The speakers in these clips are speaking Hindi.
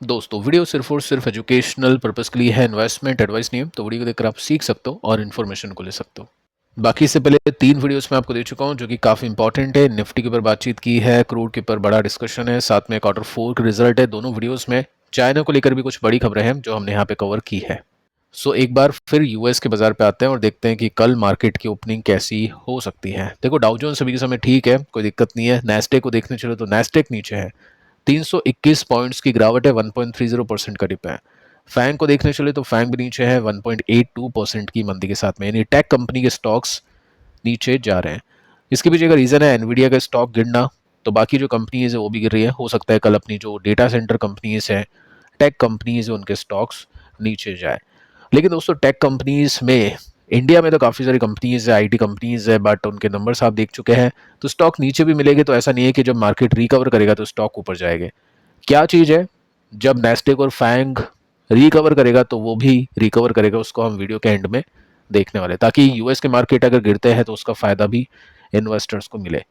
दोस्तों वीडियो सिर्फ और सिर्फ एजुकेशनल पर्पस के लिए है, इन्वेस्टमेंट एडवाइस नहीं है। तो वीडियो को देखकर आप सीख सकते हो और इन्फॉर्मेशन को ले सकते हो। बाकी से पहले 3 वीडियोस मैं आपको दे चुका हूं जो कि काफ़ी इंपॉर्टेंट है। निफ्टी के ऊपर बातचीत की है, क्रूड के ऊपर बड़ा डिस्कशन है, साथ में Q4 के रिजल्ट है। दोनों वीडियोस में चाइना को लेकर भी कुछ बड़ी खबरें हैं जो हमने यहाँ पे कवर की है। सो एक बार फिर यूएस के बाजार पे आते हैं और देखते हैं कि कल मार्केट की ओपनिंग कैसी हो सकती है। देखो डाउ जोन्स अभी के समय ठीक है, कोई दिक्कत नहीं है। नेस्डेक को देखने चलो तो नेस्डेक नीचे है, 321 पॉइंट्स की गिरावट है, 1.30% का डिप है। फैंग को देखने चले तो फैंग भी नीचे है, 1.82% की मंदी के साथ में, यानी टेक कंपनी के स्टॉक्स नीचे जा रहे हैं। इसके पीछे का रीज़न है एनवीडिया का स्टॉक गिरना, तो बाकी जो कंपनीज है वो भी गिर रही है। हो सकता है कल अपनी जो डेटा सेंटर कंपनीज हैं, टेक कंपनीज है, उनके स्टॉक्स नीचे जाए। लेकिन दोस्तों टेक कंपनीज में इंडिया में तो काफ़ी सारी कंपनीज है, आईटी कंपनीज है, बट उनके नंबर्स आप देख चुके हैं। तो स्टॉक नीचे भी मिलेंगे, तो ऐसा नहीं है कि जब मार्केट रिकवर करेगा तो स्टॉक ऊपर जाएंगे। क्या चीज़ है, जब नेस्टेक और फैंग रिकवर करेगा तो वो भी रिकवर करेगा, उसको हम वीडियो के एंड में देखने वाले, ताकि यूएस के मार्केट अगर गिरते हैं तो उसका फायदा भी इन्वेस्टर्स को मिले।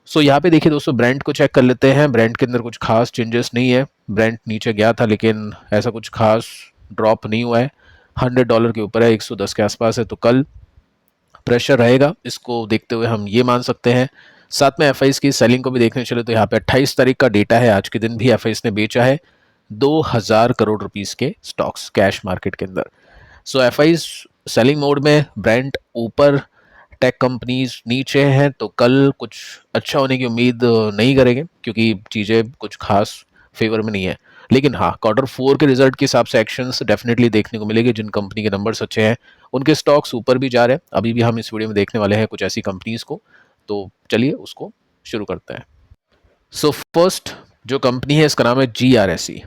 सो यहाँ पे देखिए दोस्तों, ब्रांड को चेक कर लेते हैं। ब्रांड के अंदर कुछ खास चेंजेस नहीं है। ब्रांड नीचे गया था लेकिन ऐसा कुछ खास ड्रॉप नहीं हुआ है, $100 के ऊपर है, 110 के आसपास है। तो कल प्रेशर रहेगा, इसको देखते हुए हम ये मान सकते हैं। साथ में एफ की सेलिंग को भी देखने चले तो यहाँ पे 28 तारीख का डेटा है, आज के दिन भी एफ ने बेचा है 2000 करोड़ रुपीस के स्टॉक्स कैश मार्केट के अंदर। सो एफ सेलिंग मोड में, ब्रांड ऊपर, टेक कंपनीज नीचे हैं। तो कल कुछ अच्छा होने की उम्मीद नहीं करेंगे, क्योंकि चीज़ें कुछ खास फेवर में नहीं है। लेकिन हाँ, Q4 के रिजल्ट के हिसाब से एक्शंस डेफिनेटली देखने को मिलेंगे। जिन कंपनी के नंबर्स अच्छे हैं उनके स्टॉक्स ऊपर भी जा रहे हैं। अभी भी हम इस वीडियो में देखने वाले हैं कुछ ऐसी कंपनीज को, तो चलिए उसको शुरू करते हैं। सो फर्स्ट जो कंपनी है इसका नाम है GRSE।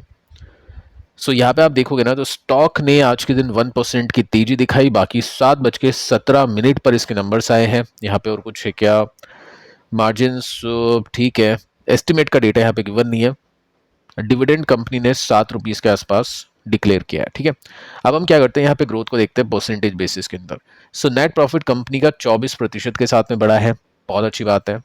सो यहाँ पे आप देखोगे ना तो स्टॉक ने आज के दिन 1% की तेजी दिखाई। बाकी 7:17 पर इसके नंबर्स आए हैं। यहाँ पे और कुछ है क्या, मार्जिन्स ठीक है, एस्टिमेट का डेटा यहाँ पे गिवन नहीं है। डिविडेंड कंपनी ने 7 रुपीज़ के आसपास डिक्लेयर किया है, ठीक है। अब हम क्या करते हैं, यहाँ पे ग्रोथ को देखते हैं परसेंटेज बेसिस के अंदर। सो नेट प्रॉफिट कंपनी का 24% के साथ में बढ़ा है, बहुत अच्छी बात है।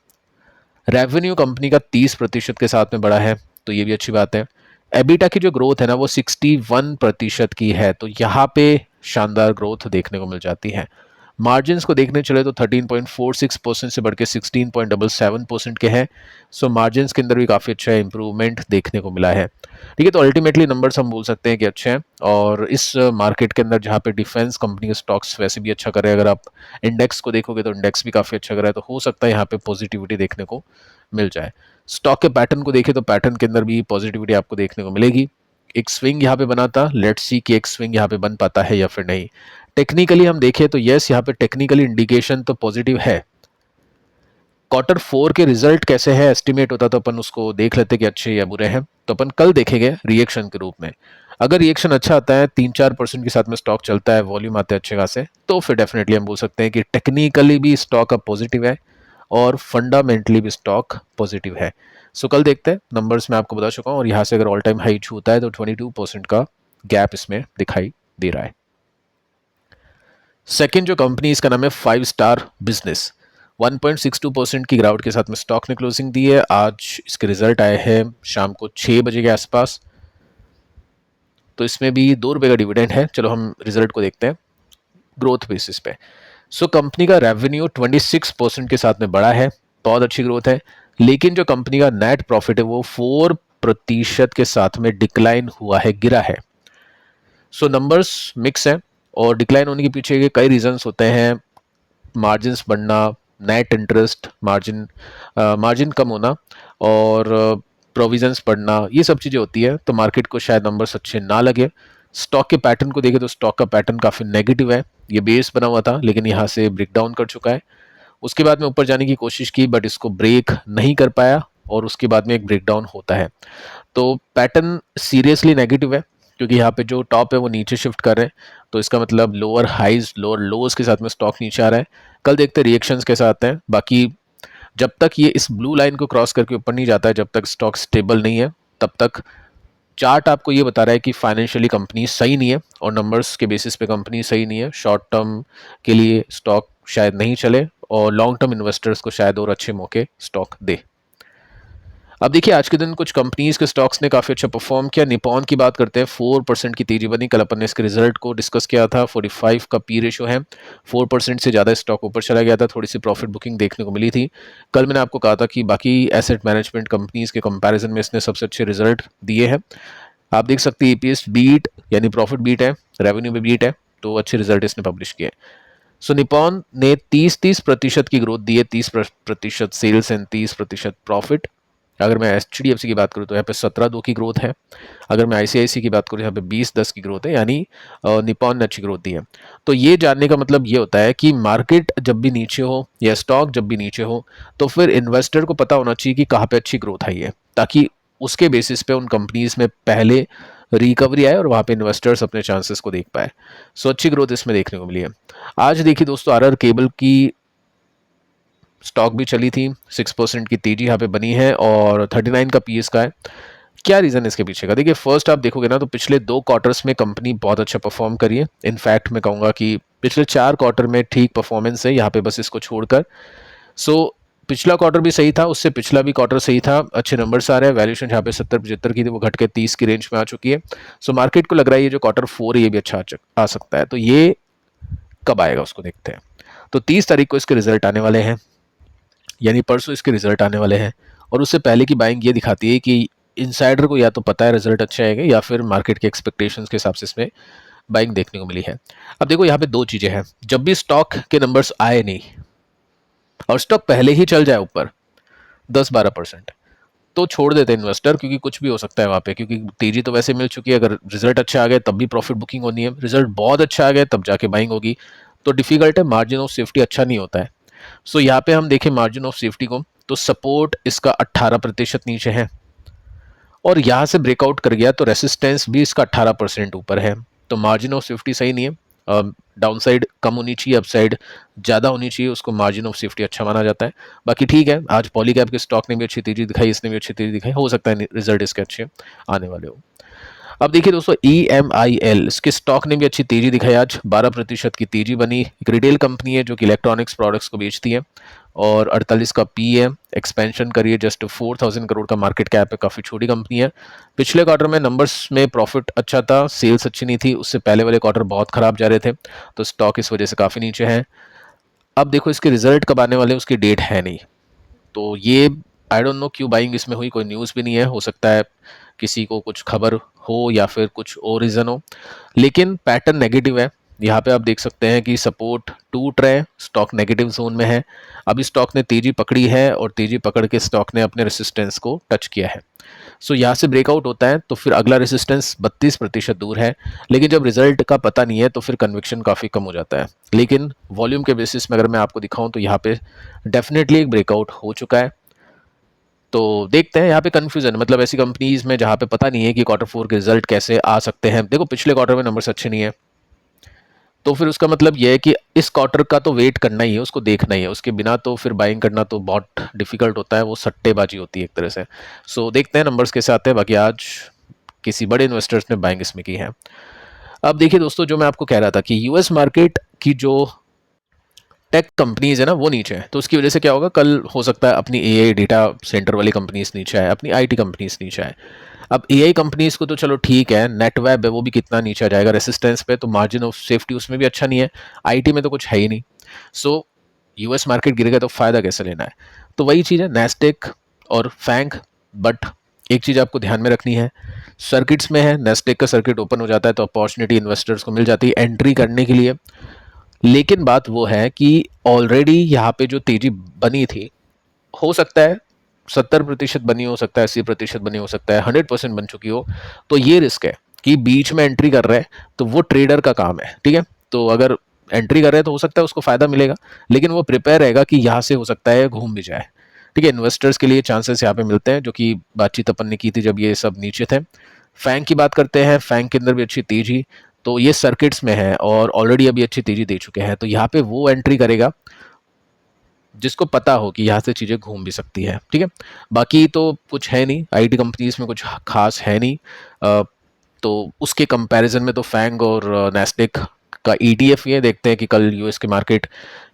रेवेन्यू कंपनी का 30% के साथ में बढ़ा है, तो ये भी अच्छी बात है। एबिटा की जो ग्रोथ है ना वो 61% की है, तो यहाँ पे शानदार ग्रोथ देखने को मिल जाती है। मार्जिन्स को देखने चले तो 13.46% से बढ़ के 16.77% के हैं। सो मार्जिन्स के अंदर भी काफ़ी अच्छा इंप्रूवमेंट देखने को मिला है, ठीक है। तो अल्टीमेटली नंबर्स हम बोल सकते हैं कि अच्छे हैं। और इस मार्केट के अंदर जहाँ पे डिफेंस कंपनी के स्टॉक्स वैसे भी अच्छा कर रहे हैं, अगर आप इंडेक्स को देखोगे तो इंडेक्स भी काफ़ी अच्छा कर रहा है, तो हो सकता है यहाँ पे पॉजिटिविटी देखने को मिल जाए। स्टॉक के पैटर्न को देखें तो पैटर्न के अंदर भी पॉजिटिविटी आपको देखने को मिलेगी। एक स्विंग यहाँ पे बना था, लेट्स सी कि एक स्विंग यहाँ पे बन पाता है या फिर नहीं। टेक्निकली हम देखें तो यस, यहाँ पे टेक्निकली इंडिकेशन तो पॉजिटिव है। Q4 के रिजल्ट कैसे है एस्टिमेट होता तो अपन उसको देख लेते कि अच्छे या बुरे हैं, तो अपन कल देखेंगे रिएक्शन के रूप में। अगर रिएक्शन अच्छा आता है, 3-4% के साथ में स्टॉक चलता है, वॉल्यूम आते हैं अच्छे खासे, तो फिर डेफिनेटली हम बोल सकते हैं कि टेक्निकली भी स्टॉक अब पॉजिटिव है और फंडामेंटली भी स्टॉक पॉजिटिव है। सो कल देखते हैं, नंबर्स मैं आपको बता चुका हूँ, और यहाँ से अगर ऑल टाइम हाई छूता है तो 22% का गैप इसमें दिखाई दे रहा है। सेकेंड जो कंपनी, इसका नाम है 5 स्टार बिजनेस। 1.62% की गिरावट के साथ में स्टॉक ने क्लोजिंग दी है। आज इसके रिजल्ट आए हैं शाम को 6 बजे के आसपास, तो इसमें भी ₹2 का डिविडेंड है। चलो हम रिजल्ट को देखते हैं ग्रोथ बेसिस पे। सो कंपनी का रेवेन्यू 26% के साथ में बढ़ा है, बहुत अच्छी ग्रोथ है। लेकिन जो कंपनी का नेट प्रॉफिट है वो 4% के साथ में डिक्लाइन हुआ है, गिरा है। सो नंबर्स मिक्स हैं, और डिक्लाइन होने के पीछे के कई रीजंस होते हैं। मार्जिन्स बढ़ना, नेट इंटरेस्ट मार्जिन मार्जिन कम होना, और प्रोविजंस बढ़ना, ये सब चीज़ें होती है। तो मार्केट को शायद नंबर्स अच्छे ना लगे। स्टॉक के पैटर्न को देखें तो स्टॉक का पैटर्न काफ़ी नेगेटिव है। ये बेस बना हुआ था लेकिन यहाँ से ब्रेक डाउन कर चुका है। उसके बाद में ऊपर जाने की कोशिश की बट इसको ब्रेक नहीं कर पाया, और उसके बाद में एक ब्रेक डाउन होता है। तो पैटर्न सीरियसली नेगेटिव है, क्योंकि यहाँ पे जो टॉप है वो नीचे शिफ्ट कर रहे हैं, तो इसका मतलब लोअर हाइज लोअर लोज के साथ में स्टॉक नीचे आ रहा है। कल देखते हैं रिएक्शंस कैसे आते हैं। बाकी जब तक ये इस ब्लू लाइन को क्रॉस करके ऊपर नहीं जाता है, जब तक स्टॉक स्टेबल नहीं है, तब तक चार्ट आपको ये बता रहा है कि फाइनेंशियली कंपनी सही नहीं है, और नंबर्स के बेसिस पे कंपनी सही नहीं है। शॉर्ट टर्म के लिए स्टॉक शायद नहीं चले, और लॉन्ग टर्म इन्वेस्टर्स को शायद और अच्छे मौके स्टॉक दे। अब देखिए आज के दिन कुछ कंपनीज के स्टॉक्स ने काफ़ी अच्छा परफॉर्म किया। निपॉन की बात करते हैं, 4% की तेजी बनी। कल अपन ने इसके रिजल्ट को डिस्कस किया था। 45 का पी रेशो है, 4% से ज़्यादा स्टॉक ऊपर चला गया था। थोड़ी सी प्रॉफिट बुकिंग देखने को मिली थी। कल मैंने आपको कहा था कि बाकी एसेट मैनेजमेंट कंपनीज के कंपैरिजन में इसने सबसे अच्छे रिजल्ट दिए हैं। आप देख सकते हैं ईपीएस बीट यानी प्रॉफिट बीट है, रेवेन्यू में बीट है, तो अच्छे रिजल्ट इसने पब्लिश किए। सो निपॉन ने 30% की ग्रोथ दी है, 30% सेल्स एंड 30% प्रॉफिट। अगर मैं एचडीएफसी की बात करूँ तो यहाँ पे 17-2 की ग्रोथ है। अगर मैं आईसीआईसी की बात करूँ यहाँ पे 20-10 की ग्रोथ है, यानी निपॉन ने अच्छी ग्रोथ दी है। तो ये जानने का मतलब ये होता है कि मार्केट जब भी नीचे हो या स्टॉक जब भी नीचे हो तो फिर इन्वेस्टर को पता होना चाहिए कि कहाँ पे अच्छी ग्रोथ आई है, ताकि उसके बेसिस पे उन कंपनीज में पहले रिकवरी आए और वहाँ पे इन्वेस्टर्स अपने चांसेस को देख पाए। सो अच्छी ग्रोथ इसमें देखने को मिली है। आज देखिए दोस्तों, आरआर केबल की स्टॉक भी चली थी, 6% की तेजी यहाँ पे बनी है और 39 का पीएस का है। क्या रीज़न इसके पीछे का? देखिए फर्स्ट आप देखोगे ना तो पिछले 2 क्वार्टर्स में कंपनी बहुत अच्छा परफॉर्म करी है। इनफैक्ट मैं कहूँगा कि पिछले 4 क्वार्टर में ठीक परफॉर्मेंस है यहाँ पे, बस इसको छोड़कर। सो पिछला क्वार्टर भी सही था, उससे पिछला भी क्वार्टर सही था, अच्छे नंबर्स आ रहे हैं। वैल्यूएशन जहाँ पे 70-75 की थी वो घट के 30 की रेंज में आ चुकी है। सो मार्केट को लग रहा है ये जो क्वार्टर 4 है ये भी अच्छा आ सकता है। तो ये कब आएगा उसको देखते हैं। तो 30 तारीख को इसके रिजल्ट आने वाले हैं, यानी परसों इसके रिजल्ट आने वाले हैं। और उससे पहले की बाइंग ये दिखाती है कि इनसाइडर को या तो पता है रिजल्ट अच्छा आएगा या फिर मार्केट के एक्सपेक्टेशंस के हिसाब से इसमें बाइंग देखने को मिली है। अब देखो यहाँ पे 2 चीज़ें हैं। जब भी स्टॉक के नंबर्स आए नहीं और स्टॉक पहले ही चल जाए ऊपर 10-12%, तो छोड़ देते हैं इन्वेस्टर, क्योंकि कुछ भी हो सकता है वहाँ पे, क्योंकि तेजी तो वैसे मिल चुकी है। अगर रिजल्ट अच्छा आ गया तब भी प्रॉफिट बुकिंग होनी है, रिजल्ट बहुत अच्छा आ गया तब जाके बाइंग होगी। तो डिफिकल्ट है, मार्जिन ऑफ सेफ्टी अच्छा नहीं होता है। सो यहाँ पे हम देखें मार्जिन ऑफ सेफ्टी को, तो सपोर्ट इसका 18% नीचे है और यहाँ से ब्रेकआउट कर गया तो रेसिस्टेंस भी इसका 18% ऊपर है। तो मार्जिन ऑफ सेफ्टी सही नहीं है। डाउन साइड कम होनी चाहिए, अपसाइड ज़्यादा होनी चाहिए, उसको मार्जिन ऑफ सेफ्टी अच्छा माना जाता है। बाकी ठीक है, आज पॉलीकैब के स्टॉक ने भी अच्छी तेजी दिखाई, इसने भी अच्छी तेजी दिखाई, हो सकता है रिजल्ट इसके अच्छे आने वाले हो। अब देखिए दोस्तों, EMIL इसके स्टॉक ने भी अच्छी तेजी दिखाई। आज 12% की तेजी बनी। एक रिटेल कंपनी है जो कि इलेक्ट्रॉनिक्स प्रोडक्ट्स को बेचती है और 48 का पी है। एक्सपेंशन करिए, जस्ट 4000 करोड़ का मार्केट कैप है, काफ़ी छोटी कंपनी है। पिछले क्वार्टर में नंबर्स में प्रॉफिट अच्छा था, सेल्स अच्छी नहीं थी, उससे पहले वाले क्वार्टर बहुत खराब जा रहे थे, तो स्टॉक इस वजह से काफ़ी नीचे है। अब देखो इसके रिजल्ट कब आने वाले, उसकी डेट है नहीं, तो ये आई डोंट नो क्यों बाइंग इसमें हुई, कोई न्यूज़ भी नहीं है। हो सकता है किसी को कुछ खबर हो या फिर कुछ और रीज़न हो, लेकिन पैटर्न नेगेटिव है। यहाँ पे आप देख सकते हैं कि सपोर्ट टूट रहे हैं, स्टॉक नेगेटिव जोन में है। अभी स्टॉक ने तेजी पकड़ी है और तेजी पकड़ के स्टॉक ने अपने रेसिस्टेंस को टच किया है। सो यहाँ से ब्रेकआउट होता है तो फिर अगला रेसिस्टेंस 32% दूर है, लेकिन जब रिजल्ट का पता नहीं है तो फिर कन्विक्शन काफ़ी कम हो जाता है। लेकिन वॉल्यूम के बेसिस में अगर मैं आपको दिखाऊं तो यहाँ पे डेफिनेटली एक ब्रेकआउट हो चुका है। तो देखते हैं, यहाँ पे कंफ्यूजन, मतलब ऐसी कंपनीज में जहाँ पे पता नहीं है कि क्वार्टर 4 के रिजल्ट कैसे आ सकते हैं। देखो पिछले क्वार्टर में नंबर्स अच्छे नहीं है, तो फिर उसका मतलब यह है कि इस क्वार्टर का तो वेट करना ही है, उसको देखना ही है, उसके बिना तो फिर बाइंग करना तो बहुत डिफिकल्ट होता है, वो सट्टेबाजी होती है एक तरह से। सो देखते हैं नंबर्स कैसे आते हैं। बाकी आज किसी बड़े इन्वेस्टर्स ने बाइंग इसमें की है। अब देखिए दोस्तों, जो मैं आपको कह रहा था कि यूएस मार्केट की जो टेक कंपनीज है ना वो नीचे है, तो उसकी वजह से क्या होगा, कल हो सकता है अपनी एआई डेटा सेंटर वाली कंपनीज नीचे आए, अपनी आईटी कंपनीज नीचे आए। अब एआई कंपनीज को तो चलो ठीक है, नेटवेब है वो भी कितना नीचे आ जाएगा रेसिस्टेंस पे, तो मार्जिन ऑफ सेफ्टी उसमें भी अच्छा नहीं है, आईटी में तो कुछ है ही नहीं। सो यूएस मार्केट गिरेगा तो फायदा कैसे लेना है? तो वही चीज़ है नेस्टेक और फैंक। बट एक चीज़ आपको ध्यान में रखनी है, सर्किट्स में है, नेस्टेक का सर्किट ओपन हो जाता है तो अपॉर्चुनिटी इन्वेस्टर्स को मिल जाती है एंट्री करने के लिए। लेकिन बात वो है कि ऑलरेडी यहाँ पे जो तेजी बनी थी, हो सकता है 70% बनी हो सकता है, 80% बनी हो सकता है, 100% बन चुकी हो, तो ये रिस्क है कि बीच में एंट्री कर रहे हैं, तो वो ट्रेडर का काम है, ठीक है। तो अगर एंट्री कर रहे हैं तो हो सकता है उसको फायदा मिलेगा, लेकिन वो प्रिपेयर रहेगा कि यहाँ से हो सकता है घूम भी जाए, ठीक है। इन्वेस्टर्स के लिए चांसेस यहाँ पे मिलते हैं, जो कि बातचीत अपन ने की थी जब ये सब नीचे थे। फैंग की बात करते हैं, फैंग के अंदर भी अच्छी तेजी, तो ये सर्किट्स में है और ऑलरेडी अभी अच्छी तेजी दे चुके हैं, तो यहाँ पे वो एंट्री करेगा जिसको पता हो कि यहाँ से चीज़ें घूम भी सकती है, ठीक है। बाकी तो कुछ है नहीं, आईटी कंपनीज में कुछ खास है नहीं। तो उसके कंपैरिजन में तो फैंग और नेस्टेक का ETF ये देखते हैं कि कल यूएस के मार्केट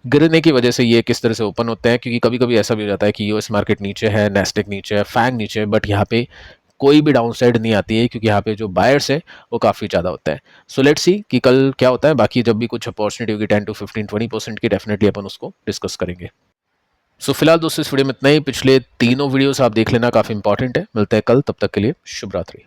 गिरने की वजह से ये किस तरह से ओपन होते हैं, क्योंकि कभी कभी ऐसा भी हो जाता है कि यूएस मार्केट नीचे है, नेस्डेक नीचे है, फैंग नीचे है, बट यहाँ पे कोई भी डाउनसाइड नहीं आती है क्योंकि यहाँ पे जो बायर्स है वो काफ़ी ज़्यादा होता है। सो लेट्स सी कि कल क्या होता है। बाकी जब भी कुछ अपॉर्चुनिटी होगी 10 to 15-20% की, डेफिनेटली अपन उसको डिस्कस करेंगे। सो फिलहाल दोस्तों इस वीडियो में इतना ही। पिछले तीनों वीडियोस आप देख लेना, काफ़ी इंपॉर्टेंट है। मिलते हैं कल, तब तक के लिए शुभ रात्रि।